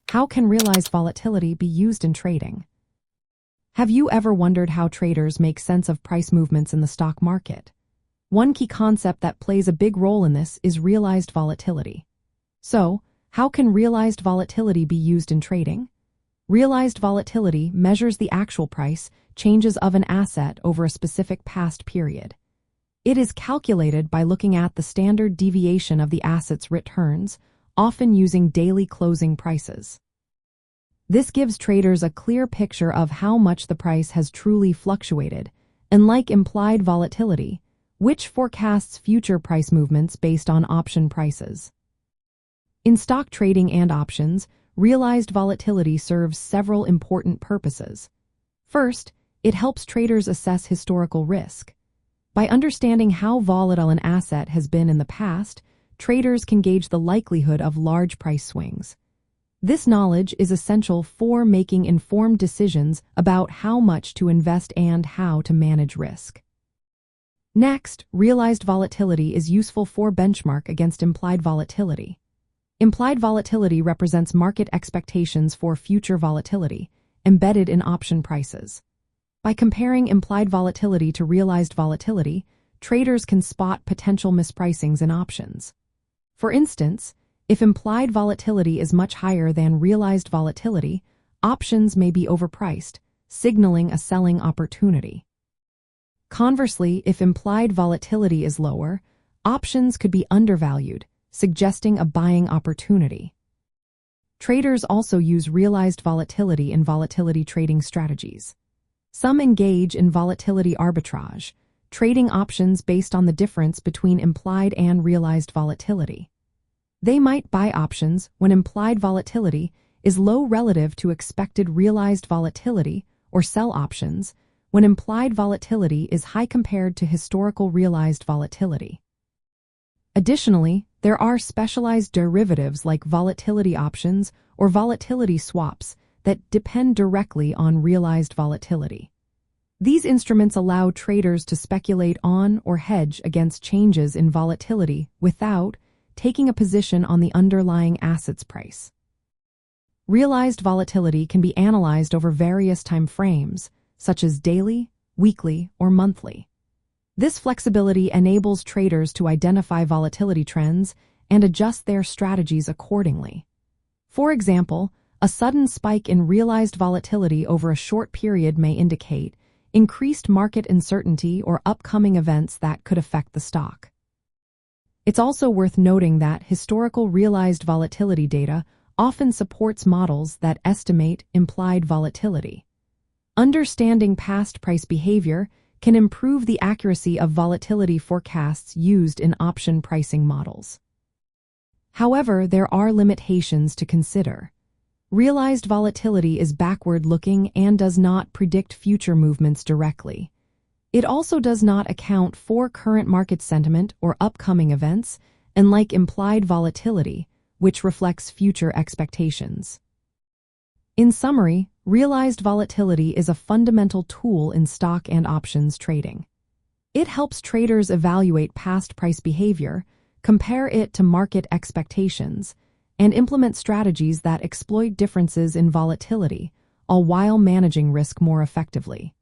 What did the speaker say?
How can realized volatility be used in trading? Have you ever wondered how traders make sense of price movements in the stock market? One key concept that plays a big role in this is realized volatility. So, how can realized volatility be used in trading? Realized volatility measures the actual price changes of an asset over a specific past period. It is calculated by looking at the standard deviation of the asset's returns, often using daily closing prices. This gives traders a clear picture of how much the price has truly fluctuated, unlike implied volatility, which forecasts future price movements based on option prices. In stock trading and options, realized volatility serves several important purposes. First, it helps traders assess historical risk. By understanding how volatile an asset has been in the past, traders can gauge the likelihood of large price swings. This knowledge is essential for making informed decisions about how much to invest and how to manage risk. Next, realized volatility is useful for benchmark against implied volatility. Implied volatility represents market expectations for future volatility, embedded in option prices. By comparing implied volatility to realized volatility, traders can spot potential mispricings in options. For instance, if implied volatility is much higher than realized volatility, options may be overpriced, signaling a selling opportunity. Conversely, if implied volatility is lower, options could be undervalued, suggesting a buying opportunity. Traders also use realized volatility in volatility trading strategies. Some engage in volatility arbitrage, trading options based on the difference between implied and realized volatility. They might buy options when implied volatility is low relative to expected realized volatility, or sell options when implied volatility is high compared to historical realized volatility. Additionally, there are specialized derivatives like volatility options or volatility swaps that depend directly on realized volatility. These instruments allow traders to speculate on or hedge against changes in volatility without taking a position on the underlying asset's price. Realized volatility can be analyzed over various time frames, such as daily, weekly, or monthly. This flexibility enables traders to identify volatility trends and adjust their strategies accordingly. For example, a sudden spike in realized volatility over a short period may indicate increased market uncertainty or upcoming events that could affect the stock. It's also worth noting that historical realized volatility data often supports models that estimate implied volatility. Understanding past price behavior can improve the accuracy of volatility forecasts used in option pricing models. However, there are limitations to consider. Realized volatility is backward-looking and does not predict future movements directly. It also does not account for current market sentiment or upcoming events, unlike implied volatility, which reflects future expectations. In summary, realized volatility is a fundamental tool in stock and options trading. It helps traders evaluate past price behavior, compare it to market expectations, and implement strategies that exploit differences in volatility, all while managing risk more effectively.